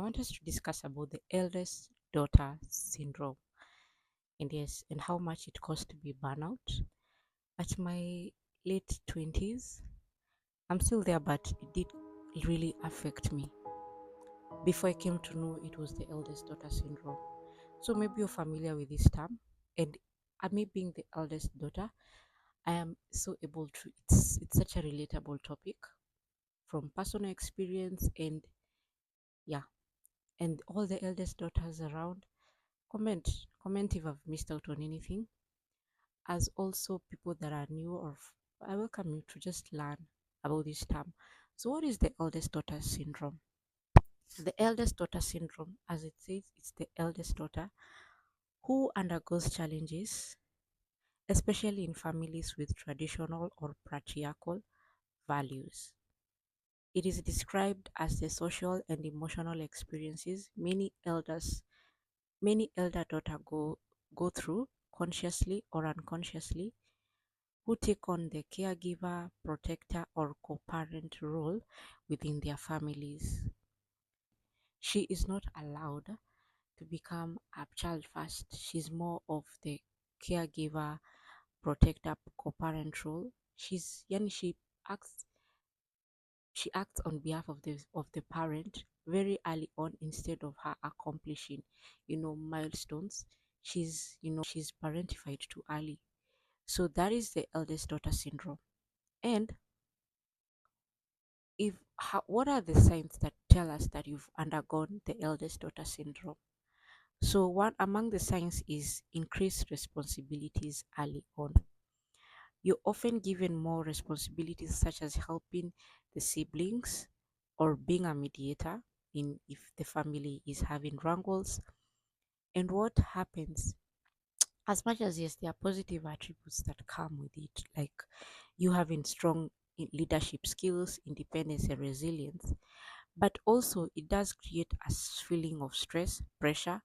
want us to discuss about the eldest daughter syndrome and yes, and how much it costs to be burnout. At my late 20s, I'm still there, but it did really affect me. Before I came to know it was the eldest daughter syndrome. So maybe you're familiar with this term, and me being the eldest daughter, I am so able to. It's such a relatable topic from personal experience, and yeah, and all the eldest daughters around. Comment if I've missed out on anything. As also people that are new I welcome you to just learn about this term. So what is the eldest daughter syndrome? The eldest daughter syndrome, as it says, it's the eldest daughter who undergoes challenges, especially in families with traditional or patriarchal values. It is described as the social and emotional experiences many elder daughter go through consciously or unconsciously, who take on the caregiver, protector, or co-parent role within their families. She is not allowed to become a child first. She's more of the caregiver, protector, co-parent role. Acts she acts on behalf of the parent very early on instead of her accomplishing, milestones. She's parentified too early. So that is the eldest daughter syndrome. And what are the signs that tell us that you've undergone the eldest daughter syndrome? So one among the signs is increased responsibilities early on. You're often given more responsibilities such as helping the siblings or being a mediator in if the family is having wrangles. And what happens, as much as yes, there are positive attributes that come with it, like you having strong leadership skills, independence, and resilience, but also it does create a feeling of stress, pressure,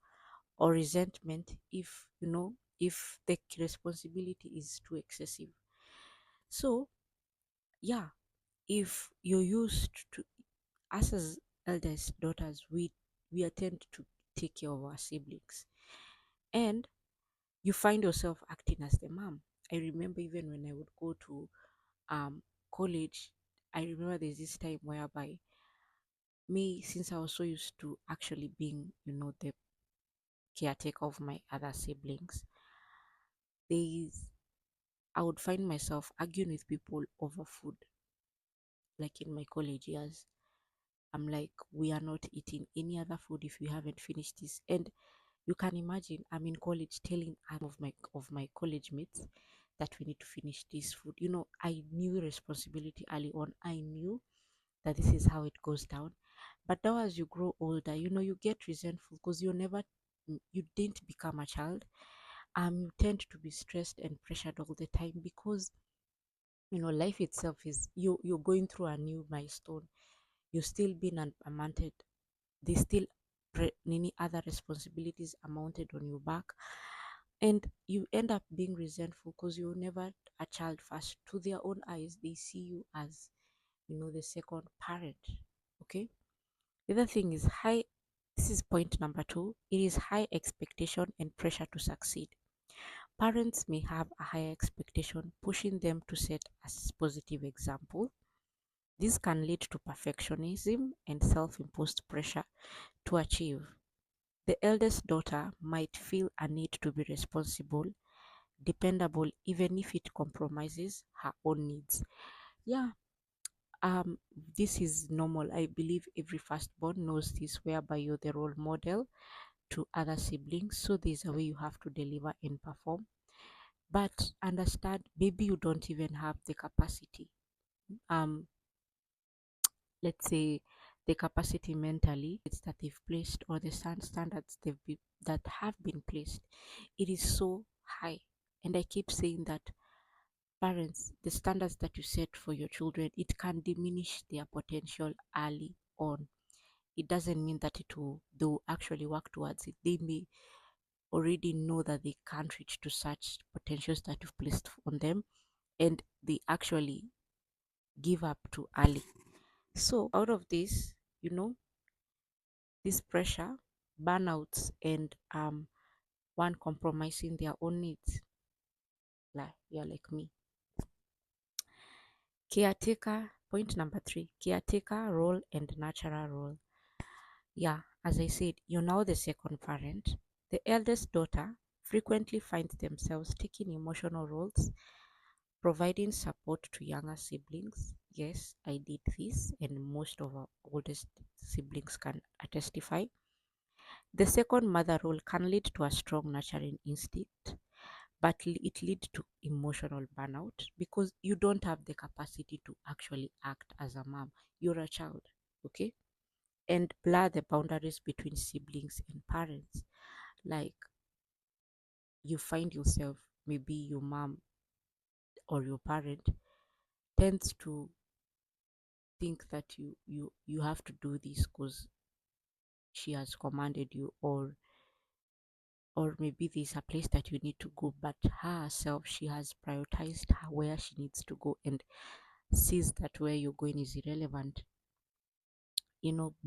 or resentment if the responsibility is too excessive. So yeah, if you're used to us as eldest daughters, we attend to take care of our siblings, and you find yourself acting as the mom. I remember even when I would go to college, I remember there's this time whereby me, since I was so used to actually being, the caretaker of my other siblings, there's I would find myself arguing with people over food, like in my college years. I'm like, we are not eating any other food if we haven't finished this. And you can imagine I'm in college telling of my college mates that we need to finish this food. I knew responsibility early on. I knew that this is how it goes down. But now as you grow older, you get resentful because you didn't become a child. You tend to be stressed and pressured all the time because life itself is you're going through a new milestone. You're still being amounted. There's still many other responsibilities amounted on your back, and you end up being resentful because you're never a child first. To their own eyes, they see you as the second parent. Okay. The other thing is high. This is point number two. It is high expectation and pressure to succeed. Parents may have a higher expectation, pushing them to set a positive example. This can lead to perfectionism and self imposed pressure to achieve. The eldest daughter might feel a need to be responsible, dependable, even if it compromises her own needs. Yeah, this is normal. I believe every firstborn knows this, whereby you're the role model to other siblings. So there's a way you have to deliver and perform. But understand, maybe you don't even have the capacity. Um, let's say the capacity mentally it's that they've placed or the standards that have been placed, it is so high. And I keep saying that parents, the standards that you set for your children, it can diminish their potential early on. It doesn't mean that they'll actually work towards it. They may already know that they can't reach to such potentials that you've placed on them, and they actually give up too early. So out of this, you know This pressure, burnouts, and one compromising their own needs. Like you're like me. Caretaker, point number 3, caretaker role and natural role. Yeah, as I said, you're now the second parent. The eldest daughter frequently finds themselves taking emotional roles, providing support to younger siblings. Yes, I did this, and most of our oldest siblings can testify. The second mother role can lead to a strong nurturing instinct, but it leads to emotional burnout because you don't have the capacity to actually act as a mom. You're a child, okay? And blur the boundaries between siblings and parents. Like you find yourself, maybe your mom or your parent tends to think that you have to do this because she has commanded you, or maybe there's a place that you need to go, but herself she has prioritized her where she needs to go and sees that where you're going is irrelevant.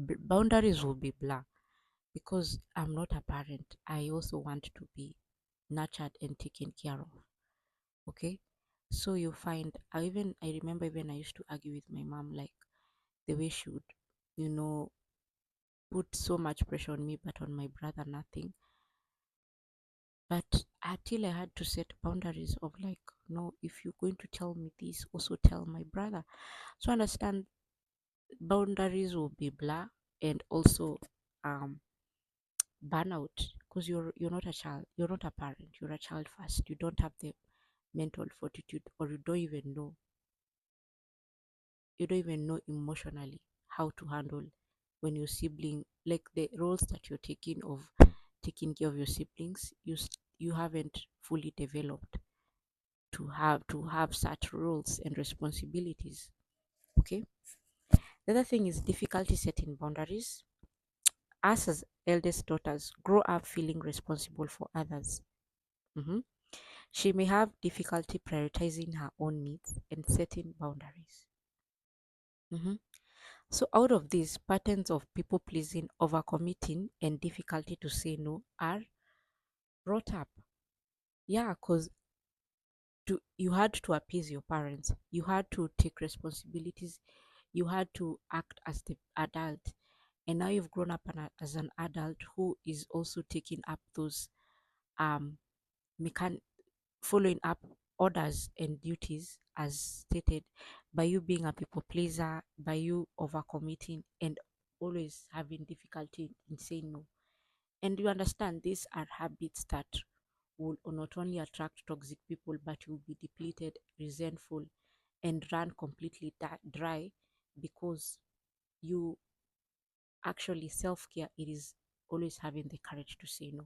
Boundaries will be blur because I'm not a parent. I also want to be nurtured and taken care of. Okay. So you find I remember even I used to argue with my mom, like the way she would, you know, put so much pressure on me, but on my brother nothing. But until I had to set boundaries of like, no, if you're going to tell me this, also tell my brother. So understand boundaries will be blur, and also um burnout because you're not a child, you're not a parent, you're a child first. You don't have the mental fortitude, or you don't even know emotionally how to handle when your sibling, like the roles that you're taking of taking care of your siblings, you haven't fully developed to have such roles and responsibilities. Okay. The other thing is difficulty setting boundaries. Us as eldest daughters grow up feeling responsible for others. Mhm. She may have difficulty prioritizing her own needs and setting boundaries. Mhm. So, out of these, patterns of people pleasing, overcommitting, and difficulty to say no are brought up. Yeah, because you had to appease your parents, you had to take responsibilities, you had to act as the adult, and now you've grown up as an adult who is also taking up those um mechan- following up orders and duties as stated, by you being a people pleaser, by you overcommitting and always having difficulty in saying no. And you understand these are habits that will not only attract toxic people, but you will be depleted, resentful, and run completely dry because you actually self care. It is always having the courage to say no.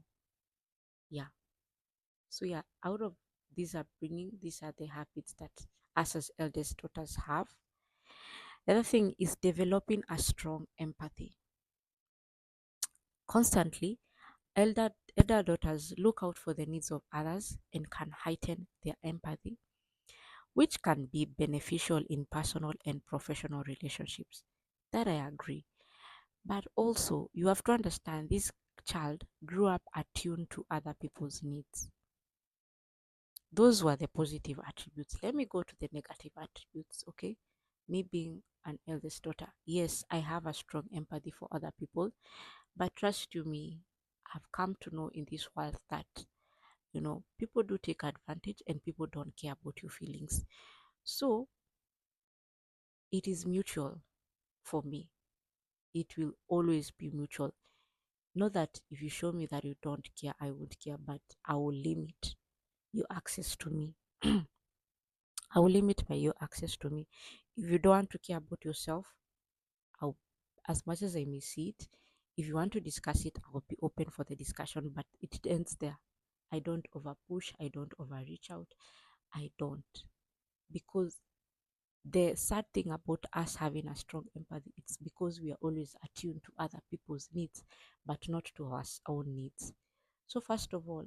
Yeah. So yeah, out of this upbringing, these are the habits that us as eldest daughters have. The other thing is developing a strong empathy. Constantly, elder daughters look out for the needs of others and can heighten their empathy, which can be beneficial in personal and professional relationships. That I agree. But also, you have to understand this child grew up attuned to other people's needs. Those were the positive attributes. Let me go to the negative attributes, okay? Me being an eldest daughter, yes, I have a strong empathy for other people, but trust you me, I've come to know in this world that, people do take advantage and people don't care about your feelings. So it is mutual for me. It will always be mutual. Not that if you show me that you don't care, I won't care, but I will limit your access to me. I will limit by your access to me. If you don't want to care about yourself, I'll, as much as I may see it, if you want to discuss it, I will be open for the discussion, but it ends there. I don't over push, I don't over reach out, I don't. Because the sad thing about us having a strong empathy, it's because we are always attuned to other people's needs, but not to our own needs. So, first of all,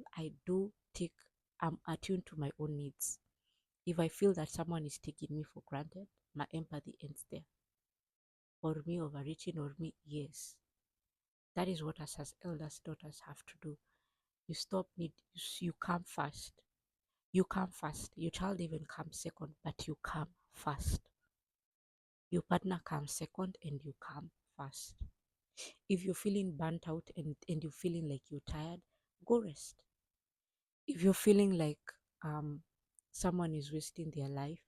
I'm attuned to my own needs. If I feel that someone is taking me for granted, my empathy ends there. Or me overreaching, or me, yes. That is what us as eldest daughters have to do. You stop need you come first. You come first. Your child even comes second, but you come first. Your partner comes second and you come first. If you're feeling burnt out and you're feeling like you're tired, go rest. If you're feeling like um someone is wasting their life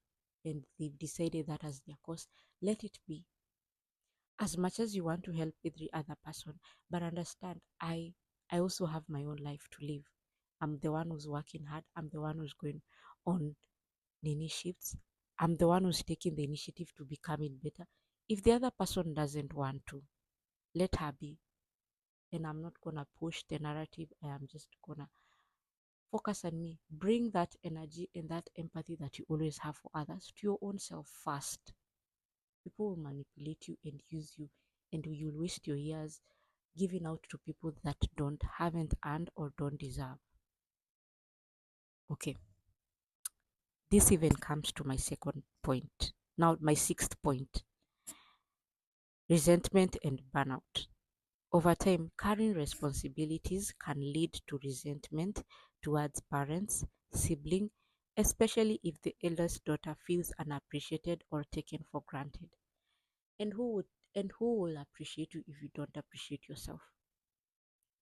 and they've decided that as their cause, let it be. As much as you want to help every other person, but understand I also have my own life to live. I'm the one who's working hard. I'm the one who's going on Nini shifts. I'm the one who's taking the initiative to becoming better. If the other person doesn't want to, let her be. And I'm not gonna push the narrative. I am just gonna focus on me. Bring that energy and that empathy that you always have for others to your own self first. People will manipulate you and use you, and you'll waste your years giving out to people that haven't earned or don't deserve. Okay, this even comes to my second point. Now, my sixth point: resentment and burnout. Over time, carrying responsibilities can lead to resentment towards parents, siblings, especially if the eldest daughter feels unappreciated or taken for granted. And who will appreciate you if you don't appreciate yourself?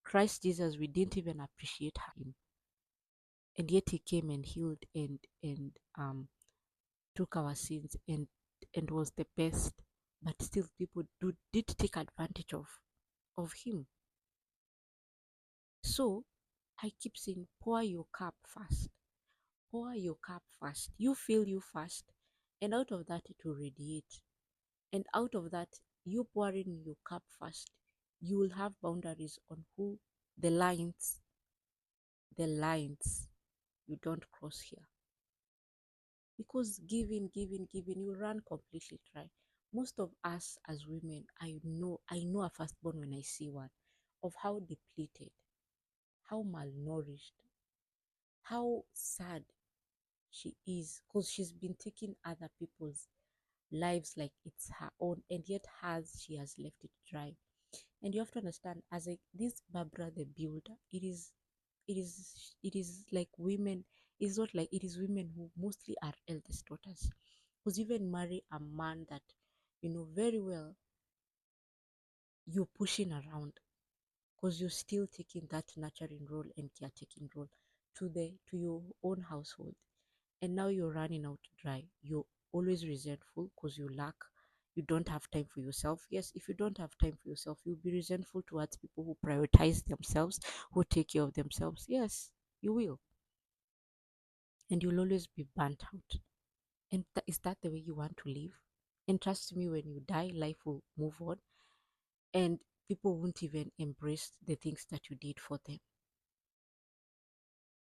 Christ Jesus, we didn't even appreciate him, and yet he came and healed and took our sins and was the best. But still, people did take advantage of him. So I keep saying, pour your cup first. Pour your cup first. You fill you first, and out of that it will radiate. And out of that, you pouring your cup first, you will have boundaries on who the lines you don't cross here. Because giving, you run completely dry. Most of us as women, I know a firstborn when I see one, of how depleted, how malnourished, how sad she is, because she's been taking other people's lives like it's her own, and yet hers, she has left it dry. And you have to understand, as a this Barbara the builder, it is like women. It's not like it is women who mostly are eldest daughters, because even marry a man that you know very well you're pushing around, because you're still taking that nurturing role and caretaking role to your own household, and now you're running out dry. You're always resentful because you don't have time for yourself. Yes, if you don't have time for yourself, you'll be resentful towards people who prioritize themselves, who take care of themselves. Yes, you will. And you'll always be burnt out. And is that the way you want to live? And trust me, when you die, life will move on, and people won't even embrace the things that you did for them.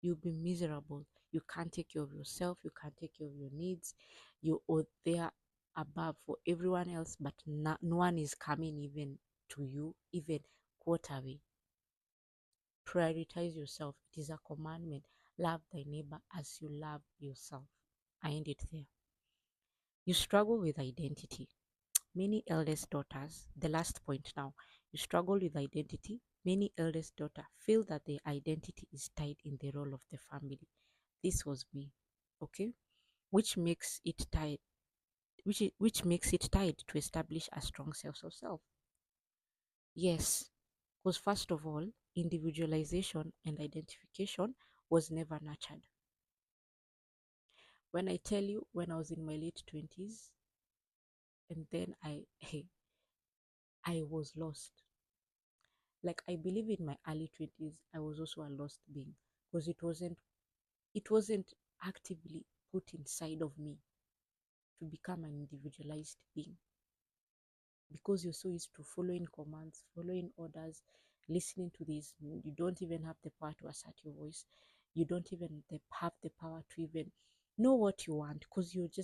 You'll be miserable. You can't take care of yourself. You can't take care of your needs. You are there above for everyone else, but no one is coming even to you, even quarter way. Prioritize yourself. It is a commandment. Love thy neighbor as you love yourself. I end it there. You struggle with identity. Many eldest daughters, the last point now, you struggle with identity. Many eldest daughters feel that their identity is tied in the role of the family. This was me, okay, which makes it tied, which makes it tied to establish a strong sense of self. Yes, because first of all, individualization and identification was never nurtured. When I tell you, when I was in my late 20s, and then I was lost. Like, I believe in my early 20s, I was also a lost being, because it wasn't actively put inside of me to become an individualized being, because you're so used to following commands, following orders, listening to these. You don't even have the power to assert your voice. You don't even have the power to even know what you want, because you've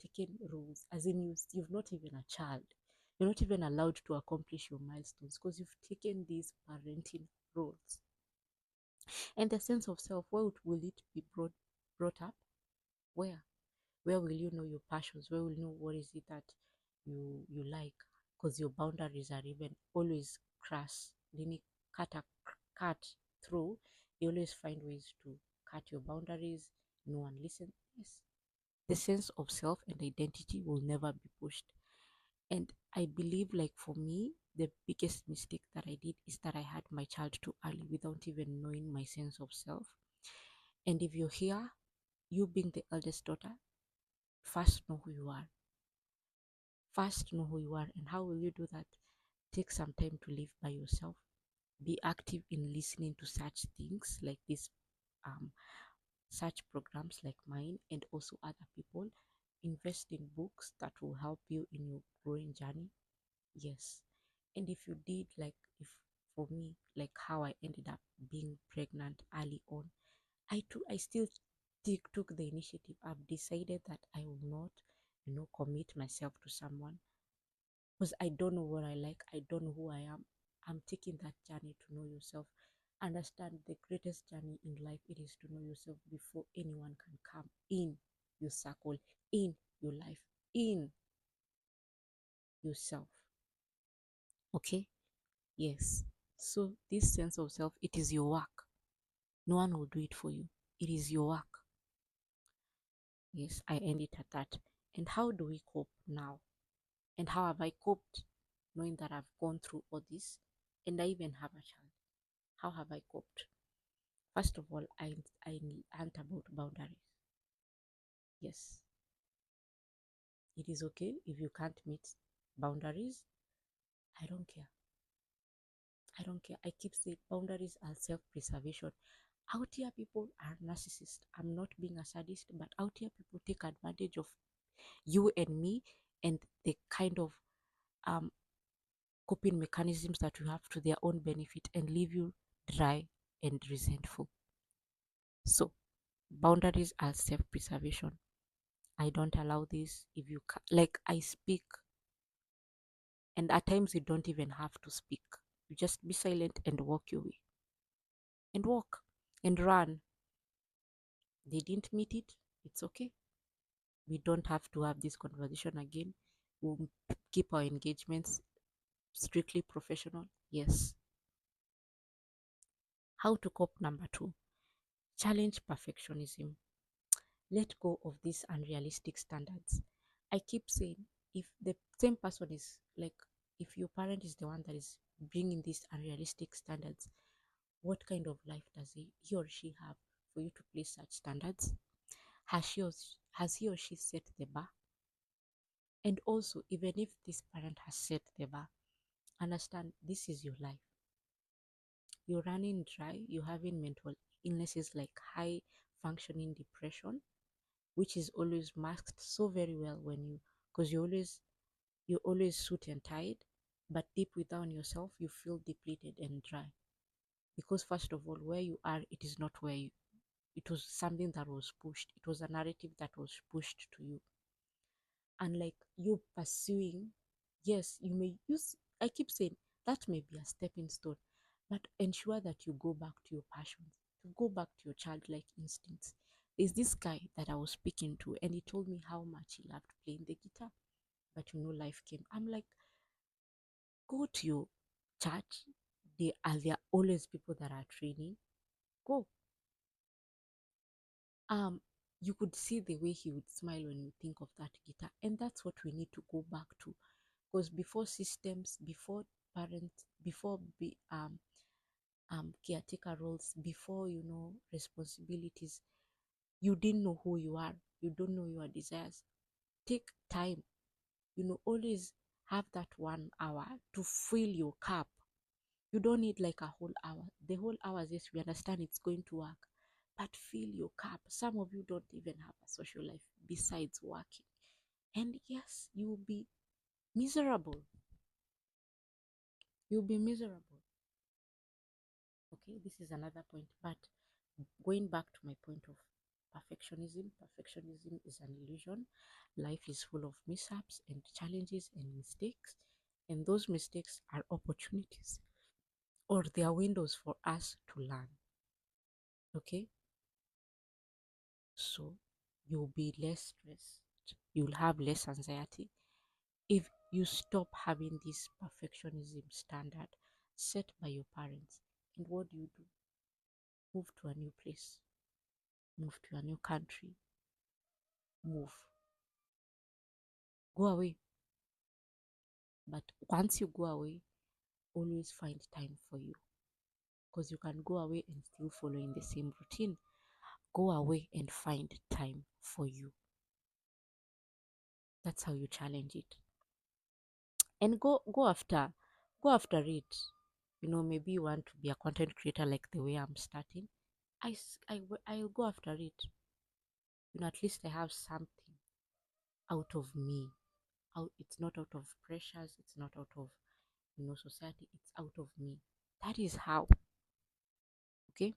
taken roles, as in you've not even a child. You're not even allowed to accomplish your milestones because you've taken these parenting roles. And the sense of self, where will it be brought up? Where? Where will you know your passions? Where will you know what is it that you like? Because your boundaries are even always crass, lini cut through, you always find ways to cut your boundaries. No one listens. Yes, the sense of self and identity will never be pushed. And I believe, like for me, the biggest mistake that I did is that I had my child too early without even knowing my sense of self. And if you're here, you being the eldest daughter, first know who you are. First know who you are. And how will you do that? Take some time to live by yourself. Be active in listening to such things like this, um, such programs like mine, and also other people. Invest in books that will help you in your growing journey. Yes. And if you did, like, if for me, like how I ended up being pregnant early on, I still took the initiative. I've decided that I will not, commit myself to someone because I don't know what I like. I don't know who I am. I'm taking that journey to know yourself. Understand the greatest journey in life it is to know yourself before anyone can come in your circle, in your life, in yourself. Okay? Yes. So this sense of self, it is your work. No one will do it for you. It is your work. Yes, I end it at that. And how do we cope now? And how have I coped knowing that I've gone through all this and I even have a child? How have I coped? First of all, I learned about boundaries. Yes, it is okay if you can't meet boundaries. I don't care. I don't care. I keep saying boundaries are self-preservation. Out here, people are narcissists. I'm not being a sadist, but out here, people take advantage of you and me and the kind of um, coping mechanisms that you have to their own benefit and leave you dry and resentful. So, boundaries are self preservation. I don't allow this. If you like, I speak, and at times you don't even have to speak. You just be silent and walk your way and walk and run. They didn't meet it. It's okay. We don't have to have this conversation again. We'll keep our engagements strictly professional. Yes. How to cope, number two, challenge perfectionism. Let go of these unrealistic standards. I keep saying, if the same person is like, if your parent is the one that is bringing these unrealistic standards, what kind of life does he or she have for you to place such standards? Has he or she set the bar? And also, even if this parent has set the bar, understand this is your life. You're running dry, you're having mental illnesses like high functioning depression, which is always masked so very well when you, because you're always suit and tied, but deep within yourself you feel depleted and dry. Because first of all, where you are, it is not where you, it was something that was pushed. It was a narrative that was pushed to you. And like you pursuing, yes, you may use, I keep saying that may be a stepping stone, but ensure that you go back to your passions, to go back to your childlike instincts. There's this guy that I was speaking to, and he told me how much he loved playing the guitar, but life came. I'm like, go to your church. There are always people that are training. Go. um you could see the way he would smile when you think of that guitar, and that's what we need to go back to. Because before systems, before parents, before caretaker roles, before responsibilities, you didn't know who you are, you don't know your desires. Take time, always have that 1 hour to fill your cup. You don't need like a whole hour. The whole hour, yes, we understand it's going to work, but fill your cup. Some of you don't even have a social life besides working, and yes, you will be miserable. You'll be miserable. Okay, this is another point. But going back to my point of perfectionism is an illusion. Life is full of mishaps and challenges and mistakes, and those mistakes are opportunities or they are windows for us to learn. Okay, so you'll be less stressed, you'll have less anxiety if you stop having this perfectionism standard set by your parents. And what do? Move to a new place, move to a new country, move, go away. But once you go away, always find time for you, because you can go away and still follow in the same routine. Go away and find time for you. That's how you challenge it. And go after it. Maybe you want to be a content creator like the way I'm starting. I'll go after it. At least I have something out of me. It's not out of pressures, it's not out of society, it's out of me. That is how. Okay.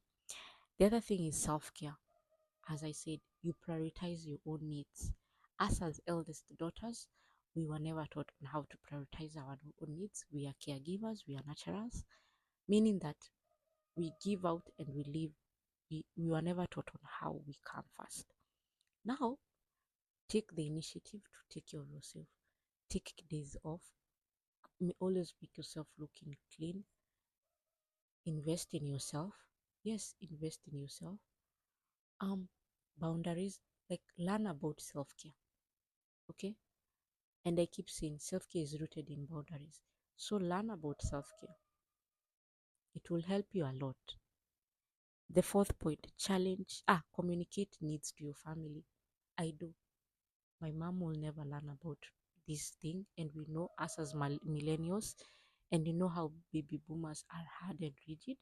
The other thing is self-care. As I said, you prioritize your own needs. Us as eldest daughters, we were never taught on how to prioritize our own needs. We are caregivers, we are naturals, meaning that we give out and we live. We were never taught on how we come first. Now, take the initiative to take care of yourself. Take days off. Always make yourself looking clean. Invest in yourself. Yes, invest in yourself. Um, Boundaries, like learn about self-care. Okay, and I keep saying self-care is rooted in boundaries. So learn about self-care. It will help you a lot. The fourth point, communicate needs to your family. I do. My mom will never learn about this thing, and we know us as millennials, and you know how baby boomers are hard and rigid,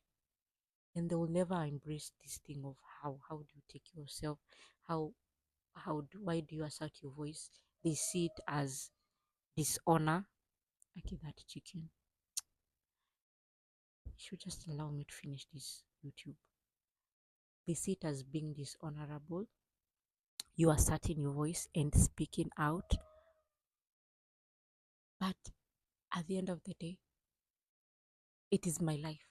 and they will never embrace this thing of how do you take yourself, how why do you assert your voice. They see it as dishonor. Okay, that chicken. You should just allow me to finish this YouTube. They see it as being dishonorable. You asserting your voice and speaking out. But at the end of the day, it is my life.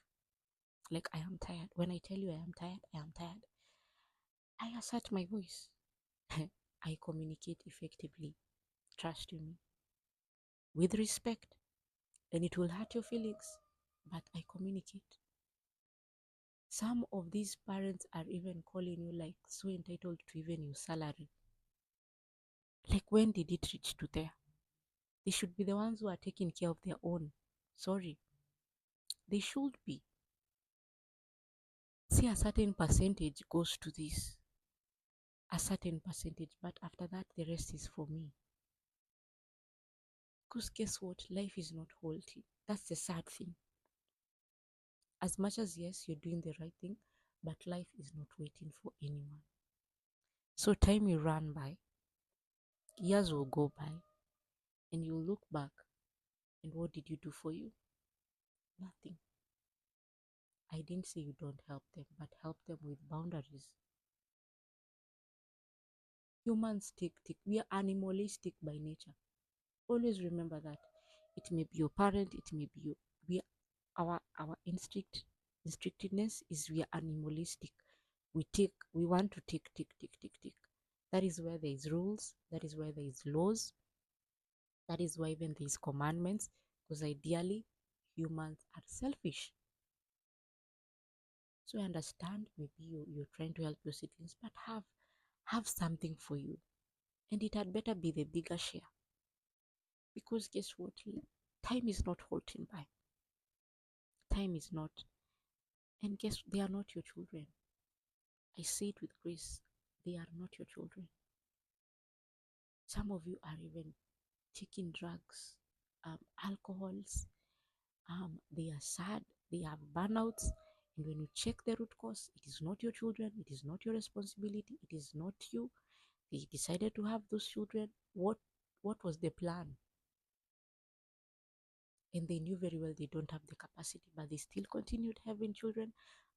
Like, I am tired. When I tell you I am tired, I am tired. I assert my voice. I communicate effectively. Trust me. With respect. And it will hurt your feelings. But I communicate. Some of these parents are even calling you like so entitled to even your salary. Like, when did it reach to there? They should be the ones who are taking care of their own. Sorry. They should be. See, a certain percentage goes to this. A certain percentage. But after that, the rest is for me. Because guess what? Life is not wholesome. That's the sad thing. As much as, yes, you're doing the right thing, but life is not waiting for anyone. So time will run by, years will go by, and you'll look back. And what did you do for you? Nothing. I didn't say you don't help them, but help them with boundaries. Humans tick. We are animalistic by nature. Always remember that. It may be your parent, it may be you. Our instinctiveness is we are animalistic. We want to tick. That is where there is rules, that is where there is laws, that is why even there is commandments, because ideally humans are selfish. So I understand maybe you're trying to help your siblings, but have something for you. And it had better be the bigger share. Because guess what? Time is not halting by. Time is not. And guess they are not your children. I say it with grace. They are not your children. Some of you are even taking drugs, alcohols. They are sad. They have burnouts. And when you check the root cause, it is not your children. It is not your responsibility. It is not you. They decided to have those children. What was the plan? And they knew very well they don't have the capacity, but they still continued having children.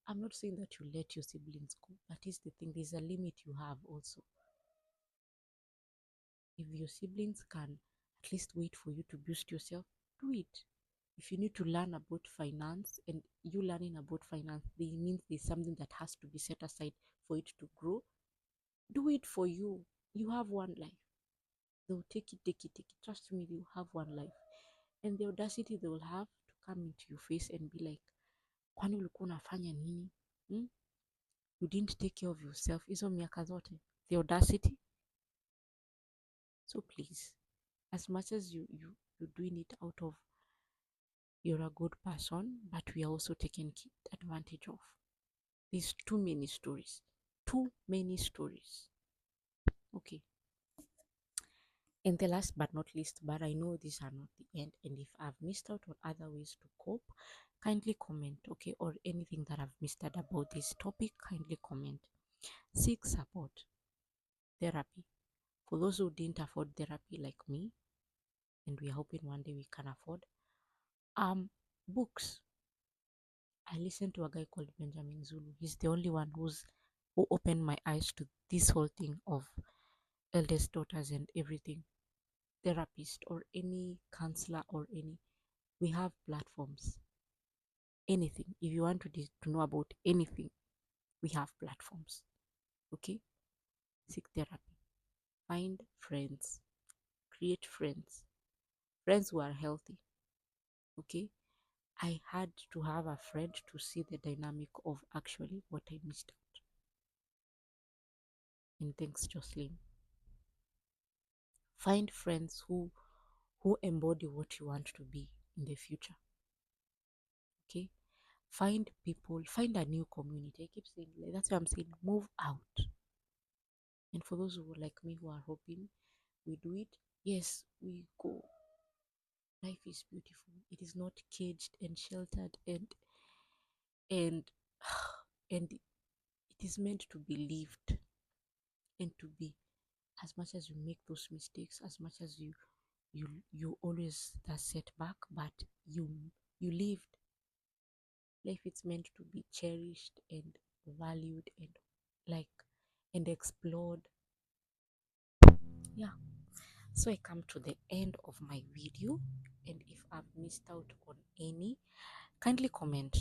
I'm not saying that you let your siblings go, but it's the thing, there's a limit you have also. If your siblings can at least wait for you to boost yourself, do it. If you need to learn about finance, and you learning about finance, it means there's something that has to be set aside for it to grow, do it for you. You have one life. They'll take it. Trust me, you have one life. And the audacity they will have to come into your face and be like, kwani ulikuwa unafanya nini? Hmm? You didn't take care of yourself hizo miaka zote. The audacity. So please, as much as you're doing it out of you're a good person, but we are also taking advantage of. There's too many stories. Too many stories. Okay. And the last but not least, but I know these are not the end. And if I've missed out on other ways to cope, kindly comment, okay? Or anything that I've missed out about this topic, kindly comment. Seek support. Therapy. For those who didn't afford therapy like me, and we're hoping one day we can afford, books. I listened to a guy called Benjamin Zulu. He's the only one who opened my eyes to this whole thing of eldest daughters and everything. Therapist or any counselor or any, we have platforms. Anything. If you want to know about anything, we have platforms. Okay? Seek therapy. Find friends. Create friends. Friends who are healthy. Okay? I had to have a friend to see the dynamic of actually what I missed out. And thanks, Jocelyn. Find friends who embody what you want to be in the future. Okay? Find people, find a new community. I keep saying, like, that's why I'm saying move out. And for those who like me who are hoping we do it, yes, we go. Life is beautiful. It is not caged and sheltered and and it is meant to be lived and to be. As much as you make those mistakes, as much as you always that setback, but you lived. Life is meant to be cherished and valued and like and explored. Yeah. So I come to the end of my video, and if I've missed out on any, kindly comment.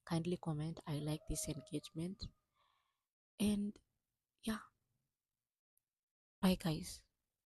Kindly comment. I like this engagement. And yeah, bye guys.